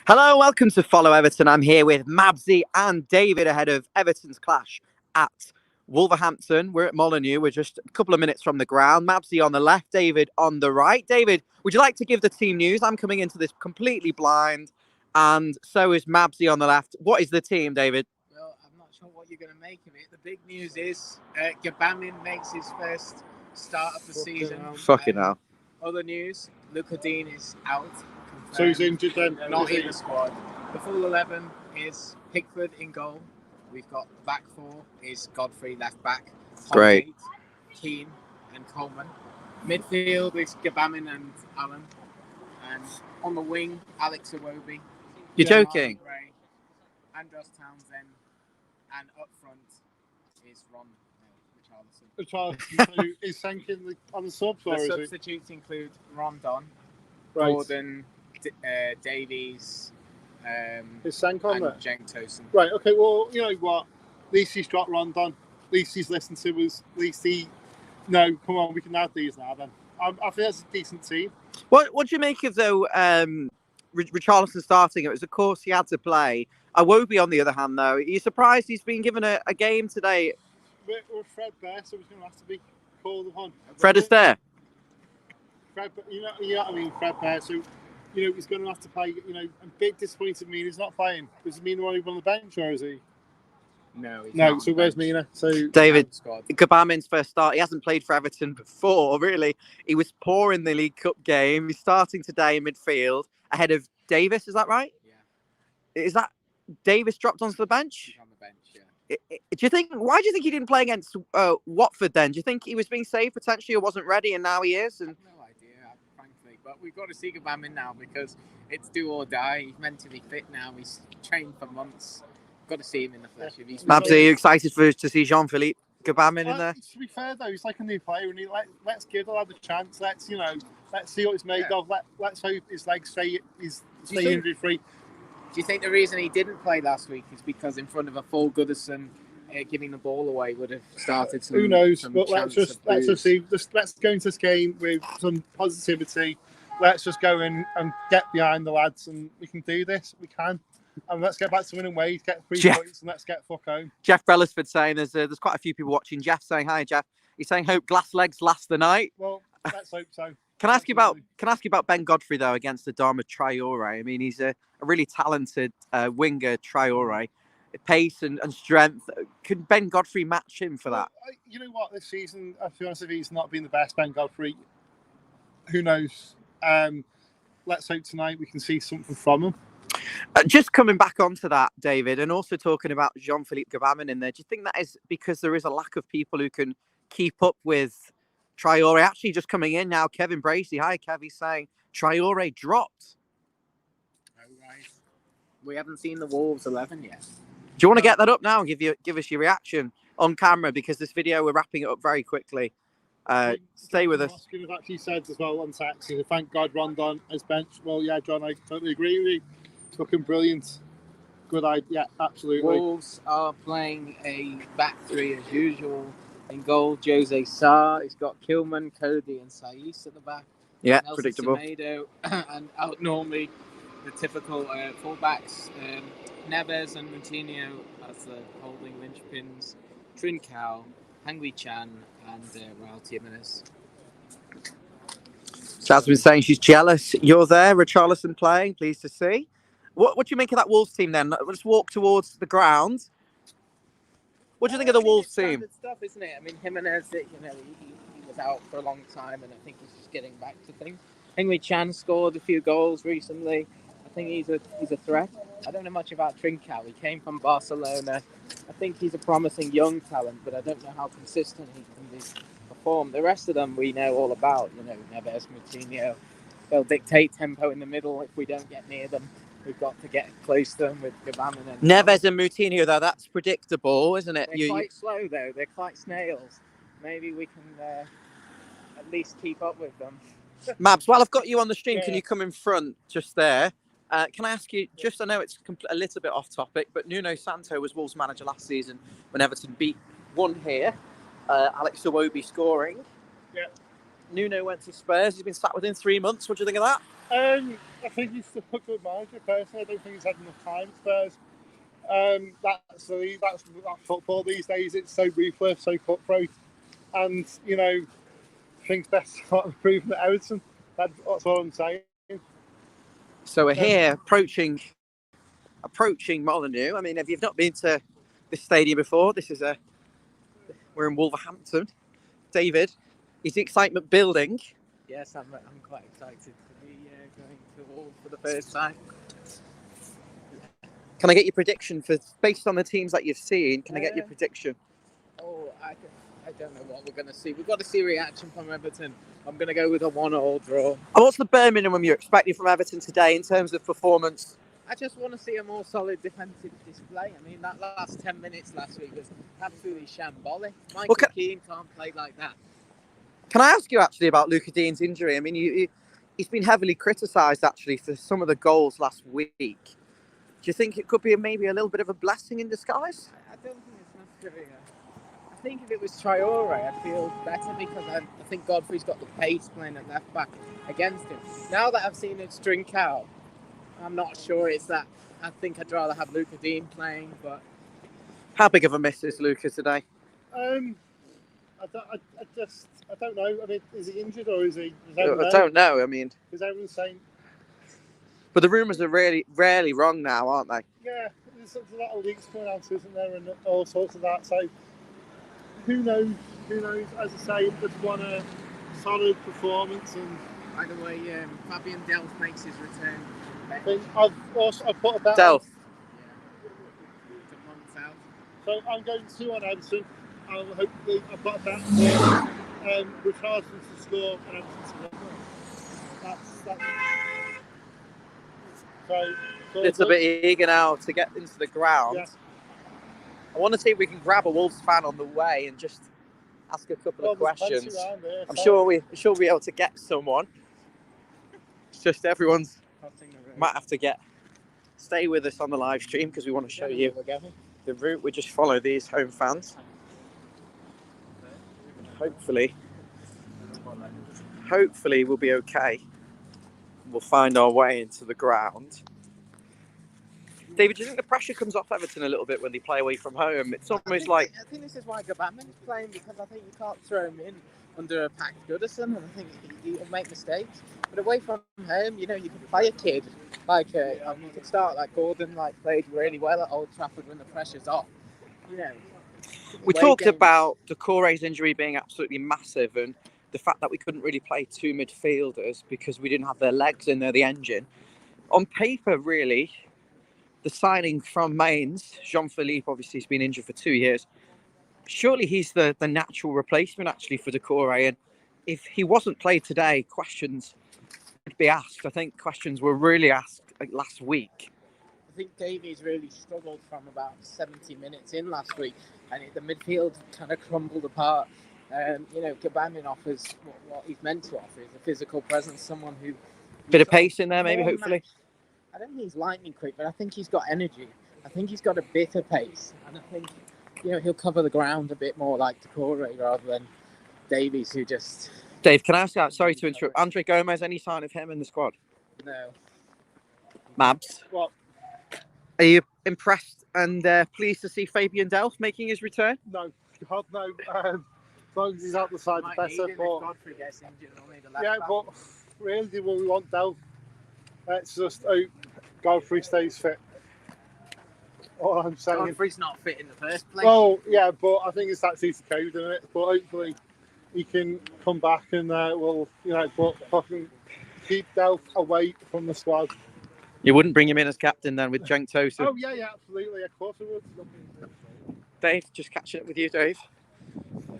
Hello, welcome to Follow Everton. I'm here with Mabbsy and David ahead of Everton's clash at Wolverhampton. We're at Molineux. We're just a couple of minutes from the ground. Mabbsy on the left, David on the right. David, would you like to give the team news? I'm coming into this completely blind, and so is Mabbsy on the left. What is the team, David? Well, I'm not sure what you're going to make of it. The big news is Gabamin makes his first start of the season. Fucking hell. Other news, Luca Dean is out. So he's injured then? Not in the squad. The full 11 is Pickford in goal. We've got back four is Godfrey left back. Great. Holgate, Keane and Coleman. Midfield is Gabamin and Allen. And on the wing, Alex Iwobi. You're joking? Gray, Andros Townsend. And up front is Ron Richarlison. So is Sank on the subs? The or is substitutes include Rondon, Right. Gordon, Davies, Is Sank on and there? Cenk Tosun. Right, okay, well, you know what? At least he's dropped Rondon. At least he's listened to us. At least he... No, come on, we can have these now then. I think that's a decent team. What do you make of, though, Richarlison starting? It was, of course, he had to play. Iwobi, on the other hand, though, are you surprised he's been given a game today? We're Fred there, so he's going to have to be called upon. Fred is there. Fred, you know what I mean, Fred there, so... You know, he's going to have to play, you know, a bit disappointed Mina's he's not playing. Does it mean he's on the bench or is he? No, he's No, not so on the where's bench. Mina? So David, Squad. Gabamin's first start. He hasn't played for Everton before, really. He was poor in the League Cup game. He's starting today in midfield ahead of Davis. Is that right? Yeah, Is that Davis dropped onto the bench? he's on the bench, yeah. Do you think? Why do you think he didn't play against Watford then? Do you think he was being saved potentially or wasn't ready and now he is? I And have no idea, frankly. But we've got to see Gabamin now because it's do or die. He's mentally fit now. He's trained for months. Got to see him in the flesh. If he's Mabbsy, are you excited to see Jean-Philippe Gabamin in there? To be fair though, he's like a new player, and let's give the lad a chance. Let's see what he's made of. Let's hope his legs stay injury free. Do you think the reason he didn't play last week is because in front of a full Goodison, giving the ball away would have started some? Who knows? Some But let's chance just of see. Let's go into this game with some positivity. Let's just go in and get behind the lads, and we can do this. We can, and let's get back to winning ways. Get 3 points, and let's get fuck home. Jeff Bellisford saying there's quite a few people watching. Jeff saying hi, Jeff. He's saying hope glass legs last the night. Well, let's hope so. Can I ask you about Ben Godfrey though against Adama Traore? I mean, he's a really talented winger, Traore. Pace and strength. Could Ben Godfrey match him for that? Well, you know what? This season, to be honest with you, he's not been the best. Ben Godfrey. Who knows? Let's hope tonight we can see something from him. Just coming back onto that, David, and also talking about Jean-Philippe Gabamin in there. Do you think that is because there is a lack of people who can keep up with Traore? Actually, just coming in now, Kevin Bracey. Hi, Kev. He's saying Traore dropped. Oh, right. We haven't seen the Wolves 11 yet. Do you want to get that up now and give us your reaction on camera? Because this video, we're wrapping it up very quickly. Stay with us. Oscar has actually said as well on text, thank God Rondon has bench. Well, yeah, John, I totally agree with you. It's fucking brilliant. Good idea. Yeah, absolutely. Wolves are playing a back three as usual. In goal, Jose Sarr. He's got Kilman, Cody, and Saiss at the back. Yeah, Nelson predictable. Semedo, and out normally the typical fullbacks. Neves and Moutinho as the holding linchpins. Trincao, Hangui Chan, and Raul Jimenez. Jasmine's saying she's jealous. You're there, Richarlison playing. Pleased to see. What do you make of that Wolves team then? Let's walk towards the ground. What do you think of the Wolves team? Standard stuff, isn't it? I mean, Jimenez, he was out for a long time, and I think he's just getting back to things. Hangui Chan scored a few goals recently. I think he's a threat. I don't know much about Trincao. He came from Barcelona. I think he's a promising young talent, but I don't know how consistent he can perform. The rest of them we know all about. Neves, Moutinho. They'll dictate tempo in the middle if we don't get near them. We've got to get close to them with Gabamin and Neves and Moutinho, though, that's predictable, isn't it? They're quite slow, though. They're quite snails. Maybe we can at least keep up with them. Mabbs, while I've got you on the stream, Yeah. Can you come in front just there? Can I ask you, just I know it's a little bit off topic, but Nuno Santo was Wolves manager last season when Everton won here. Alex Iwobi scoring. Yeah. Nuno went to Spurs. He's been sat within 3 months. What do you think of that? I think he's still a good manager, personally. I don't think he's had enough time at Spurs. That's football these days. It's so ruthless, so cutthroat. And, you know, I think best start improving at Everton. That's what I'm saying. So we're here approaching Molineux. I mean, if you've not been to this stadium before, we're in Wolverhampton. David, is the excitement building? Yes, I'm quite excited to be going to Wolves for the first time. Can I get your prediction based on the teams that you've seen? Can I get your prediction? I don't know what we're going to see. We've got to see reaction from Everton. I'm going to go with a 1-1 draw. And what's the bare minimum you're expecting from Everton today in terms of performance? I just want to see a more solid defensive display. I mean, that last 10 minutes last week was absolutely shambolic. Michael Keane can't play like that. Can I ask you actually about Luca Dean's injury? I mean, he's been heavily criticised actually for some of the goals last week. Do you think it could be maybe a little bit of a blessing in disguise? I don't think it's necessarily. I think if it was Traore, I'd feel better because I think Godfrey's got the pace playing at left back against him. Now that I've seen it drink out, I'm not sure it's that. I think I'd rather have Luca Dean playing. But how big of a miss is Luca today? I don't know. I mean, is he injured or is he? I don't know. I mean, is everyone saying? But the rumours are rarely wrong now, aren't they? Yeah, there's a lot of leaks going out, isn't there, and all sorts of that. So who knows? Who knows? As I say, just want a solid performance. And by the way, Fabian Delph makes his return. I've put a bet. Delph. Yeah. So I'm going 2 on Everton. I've got a bet for Richardson to score and Everton to win. That's so it's a bit eager now to get into the ground. Yeah. I want to see if we can grab a Wolves fan on the way and just ask a couple of questions. There, I'm sure we'll be able to get someone. It's just everyone's might have to stay with us on the live stream because we want to show you the route. We just follow these home fans. Hopefully we'll be okay. We'll find our way into the ground. David, do you think the pressure comes off Everton a little bit when they play away from home? It's almost like... I think this is why Gabam's playing, because I think you can't throw him in under a packed Goodison, and I think he'll make mistakes. But away from home, you know, you can play a kid like you can start like Gordon, played really well at Old Trafford when the pressure's off. You know. We talked about Doucouré's injury being absolutely massive, and the fact that we couldn't really play 2 midfielders because we didn't have their legs in there, the engine. On paper, really, the signing from Mainz, Jean-Philippe, obviously he's been injured for 2 years. Surely he's the natural replacement actually for Doucouré. And if he wasn't played today, questions would be asked. I think questions were really asked last week. I think Davies really struggled from about 70 minutes in last week, and the midfield kind of crumbled apart. You know, Gabam offers what he's meant to offer, is a physical presence, someone who... Bit of pace in there, maybe, hopefully. I don't think he's lightning quick, but I think he's got energy. I think he's got a bit of pace, and I think, you know, he'll cover the ground a bit more like Doucouré rather than Davies, who just... Dave, can I ask you, sorry to interrupt, Andre Gomez, any sign of him in the squad? No. Mabbs? What? Are you impressed and pleased to see Fabian Delph making his return? No, God, no. As long as he's out the side, the better. But really, what we want Delph, let's just hope Godfrey stays fit. All I'm saying. Godfrey's not fit in the first place. Well, yeah, but I think it's that easy code, isn't it? But hopefully he can come back and we'll, you know, but fucking keep Delph away from the squad. You wouldn't bring him in as captain then with Cenk Tosun? Oh, yeah, absolutely. Of course I would. Dave, just catching up with you, Dave.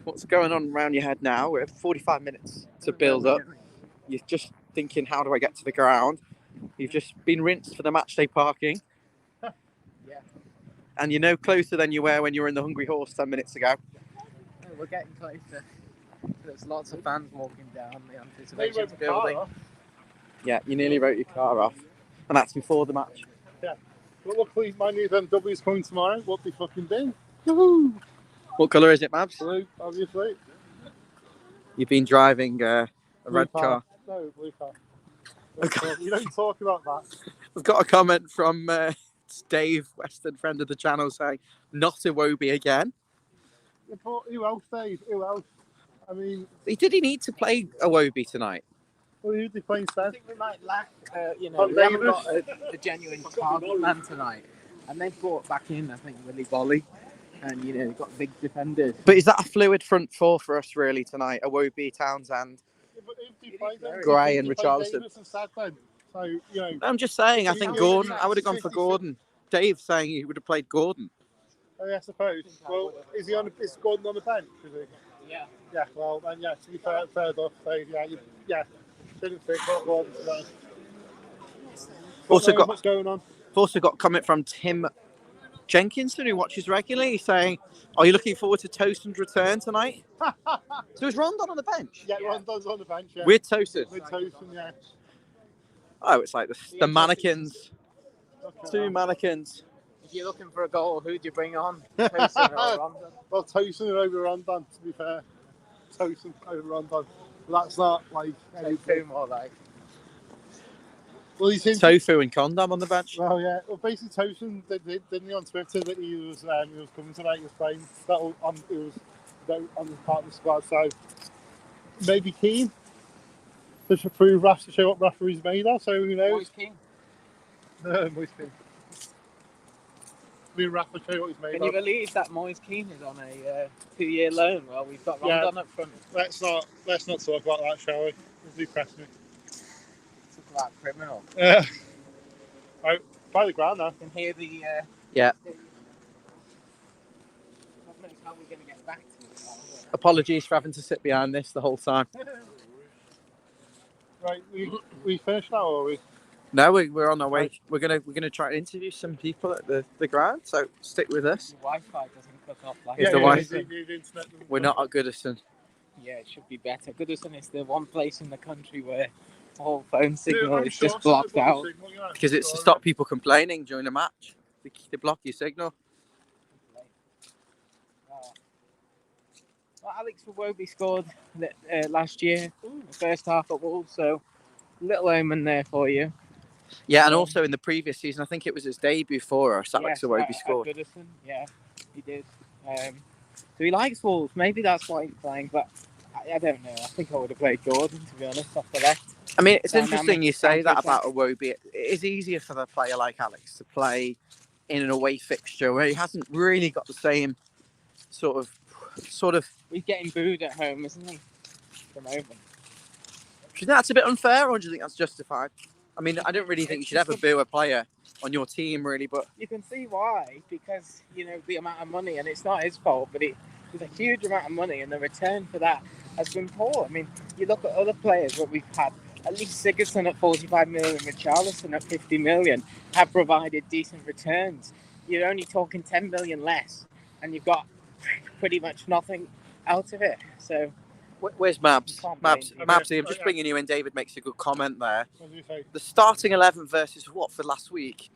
What's going on around your head now? We have 45 minutes to build up. You're just thinking, how do I get to the ground? You've just been rinsed for the matchday parking. Yeah. And you're no closer than you were when you were in the Hungry Horse 10 minutes ago. Oh, we're getting closer. There's lots of fans walking down the anticipation building. Yeah, you nearly wrote your car off. And that's before the match. Yeah. But luckily, my new BMW is coming tomorrow. What they fucking do? Woohoo! What colour is it, Mabbs? Blue, obviously. You've been driving A red car. No, blue car. You don't talk about that. We've got a comment from Dave, Western friend of the channel, saying, not Iwobi again. Yeah, but who else, Dave? Who else? I mean... Did he need to play Iwobi tonight? Well, who'd they play I instead? think we might lack, we Davis? haven't got a genuine target man tonight. And they've brought back in, I think, Willie Bolly. And, they've got big defenders. But is that a fluid front four for us really tonight? Iwobi, Townsend, Yeah, but if they played them, Gray they and played Richarlison. Davis instead then. So, I'm just saying, I think Yeah, Gordon, yeah, I would have gone for Gordon. Dave's saying he would have played Gordon. I suppose. Well, is Gordon on the bench? Is he? Yeah. Yeah, well, then, yeah, to be fair enough. So, yeah, didn't think about Gordon today. Also What's going on? Also got a comment from Tim Jenkinson, who watches regularly, saying, are you looking forward to Towson's return tonight? So is Rondon on the bench? Yeah, Rondon's on the bench, yeah. With Towson? With Towson, yeah. Oh, it's like the mannequins. Two mannequins. If you're looking for a goal, who do you bring on? Towson or Rondon? Well, Towson over Rondon, to be fair. Towson over Rondon. But that's not like... Two more like... Well, he's in... Tofu and Condom on the bench. Well, yeah. Well, basically, Towson didn't he on Twitter that he was coming tonight. He was playing. He was on the part of the squad. So maybe keen to prove Raff to show what referee's made of. So who knows? Moise Keane. Moise Keane. Me and Raff will show you what he's made Can of. you believe that Moise Keane is on a 2-year loan? Well, we've got Rondon up front. Let's not talk about that, shall we? It'll depress me. Talk about criminal. Right, by the ground now. You can hear the... Yeah. God knows how we're going to get back to it. Apologies for having to sit behind this the whole time. Right, we finished now, or are we? No, we're on our way. We're gonna try to interview some people at the ground. So stick with us. The Wi-Fi doesn't cook off like Is the Wi-Fi? The internet. We're not at Goodison. Yeah, it should be better. Goodison is the one place in the country where all phone signal I'm is sure just blocked some out. signal, yeah. Because it's to stop people complaining during a match. They block your signal. Well, Alex Iwobi scored last year, the first half at Wolves, so little omen there for you. Yeah, and also in the previous season, I think it was his debut for us. Alex Iwobi scored. At Goodison, yeah, he did. So he likes Wolves. Maybe that's why he's playing, but I don't know. I think I would have played Gordon, to be honest, off the left. I mean, it's Dynamic, interesting you say that about counter-attack. Iwobi. It is easier for a player like Alex to play in an away fixture where he hasn't really got the same sort of. He's getting booed at home, isn't he? At the moment. Do you think that's a bit unfair, or do you think that's justified? I mean, I don't really think you should ever boo a player on your team, really, but You can see why, because, the amount of money, and it's not his fault, but there's a huge amount of money, and the return for that has been poor. I mean, you look at other players that we've had, at least Sigurdsson at 45 million, Richarlison at 50 million, have provided decent returns. You're only talking 10 million less, and you've got pretty much nothing out of it. So, where's Mabbs? Mabbsy, Mabbsy, I'm just bringing you in. David makes a good comment there. What do you say? The starting 11 versus Watford last week.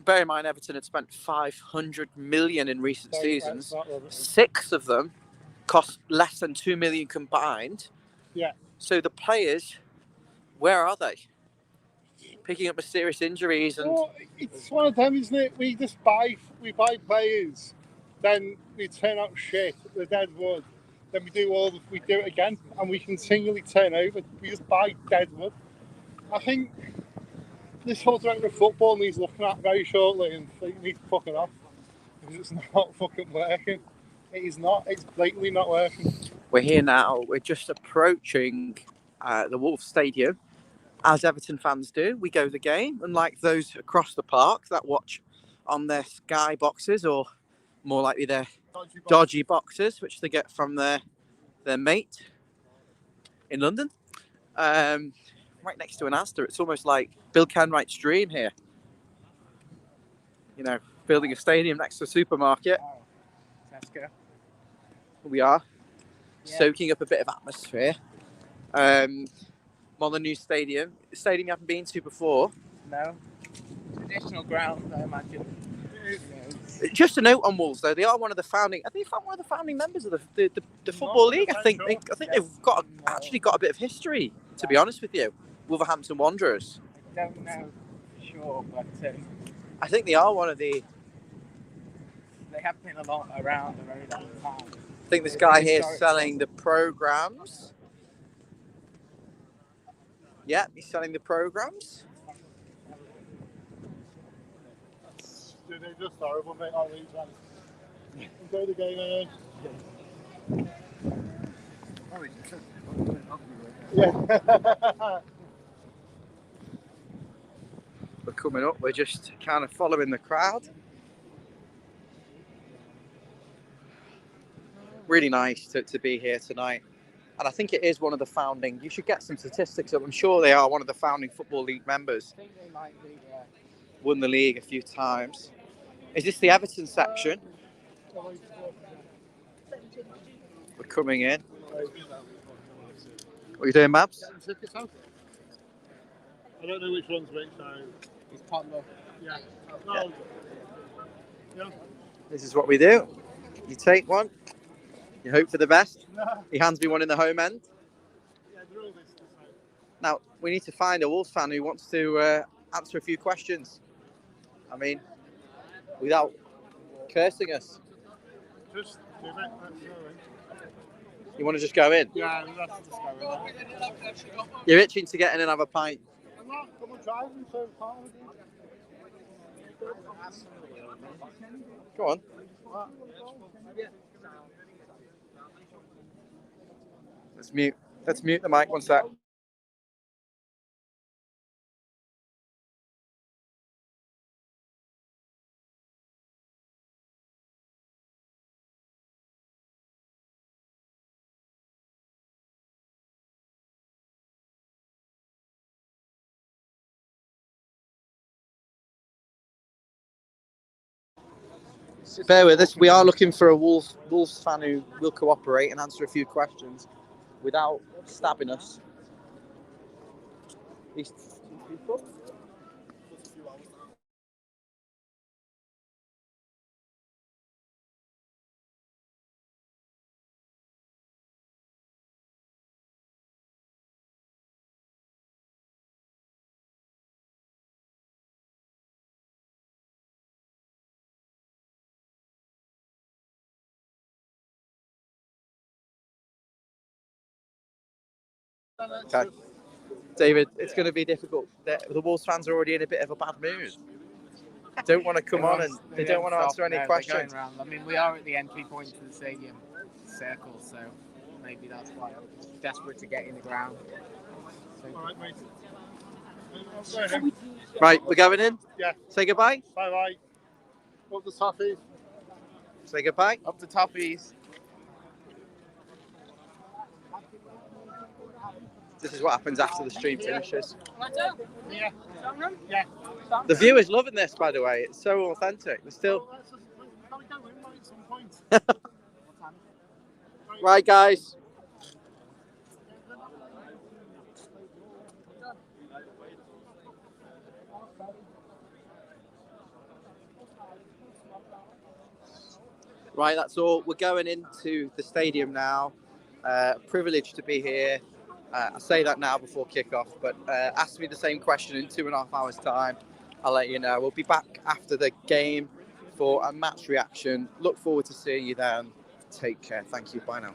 Bear in mind, Everton had spent 500 million in recent seasons. 6 of them cost less than 2 million combined. Yeah. So the players, where are they? Picking up mysterious injuries and Well, it's one of them, isn't it? We buy players, then we turn out shit. They're dead wood. Then we do it again, and we continually turn over. We just buy dead wood. I think this whole director of football needs looking at very shortly, and they need fucking off because it's not fucking working. It is not. It's blatantly not working. we're here now. We're just approaching the Wolves Stadium. As Everton fans do, we go the game, unlike those across the park that watch on their Sky boxes, or more likely their dodgy boxes, which they get from their mate in London. Right next to an Asda. It's almost like Bill Kenwright's dream here. Building a stadium next to a supermarket. wow. Tesco. We are Yeah. soaking up a bit of atmosphere. Molineux Stadium, a stadium you haven't been to before. No. Traditional ground, I imagine. Just a note on Wolves, though, they are one of the founding. I think one of the founding members of the football league. I think they've actually got a bit of history. To be honest with you, Wolverhampton Wanderers. I don't know for sure, but I think they are one of the. they have been a lot around a very long time. I think this guy here is selling the programs. Yeah, he's selling the programs. Dude, they're just horrible, mate. All these ones. Enjoy the game, eh? Yeah. We're coming up. We're just kind of following the crowd. Really nice to be here tonight. And I think it is one of the founding. You should get some statistics up. I'm sure they are one of the founding Football League members. I think they might be, yeah. Won the league a few times. Is this the Everton section? We're coming in. What are you doing, Mabbs? I don't know which one's which, so... It's potluck. Yeah. No. Yeah. This is what we do. You take one. You hope for the best. He hands me one in the home end. Yeah, they're all this. Now, we need to find a Wolves fan who wants to answer a few questions. I mean, without cursing us. Just do it. Let's go in. You want to just go in? Yeah, let's just go in. You're itching to get in and have a pint. I'm not driving so far. Go on. Let's mute the mic 1 sec. Bear with us. We are looking for a Wolves fan who will cooperate and answer a few questions without stabbing us. Okay. David, it's going to be difficult. The Wolves fans are already in a bit of a bad mood. Don't want to come on and they don't want to answer any questions. I mean, we are at the entry point to the stadium circle, so maybe that's why I'm desperate to get in the ground. So, All right, mate. Right, we're going in? Yeah. Say goodbye? Bye-bye. Up the toffees. Say goodbye? up the toppies. This is what happens after the stream finishes. Yeah. Yeah. The viewers loving this, by the way. It's so authentic. They're still... Can we go in at some point? Right, guys. Right, that's all. We're going into the stadium now. Privileged to be here. I say that now before kickoff, but ask me the same question in 2.5 hours' time. I'll let you know. We'll be back after the game for a match reaction. Look forward to seeing you then. Take care. Thank you. Bye now.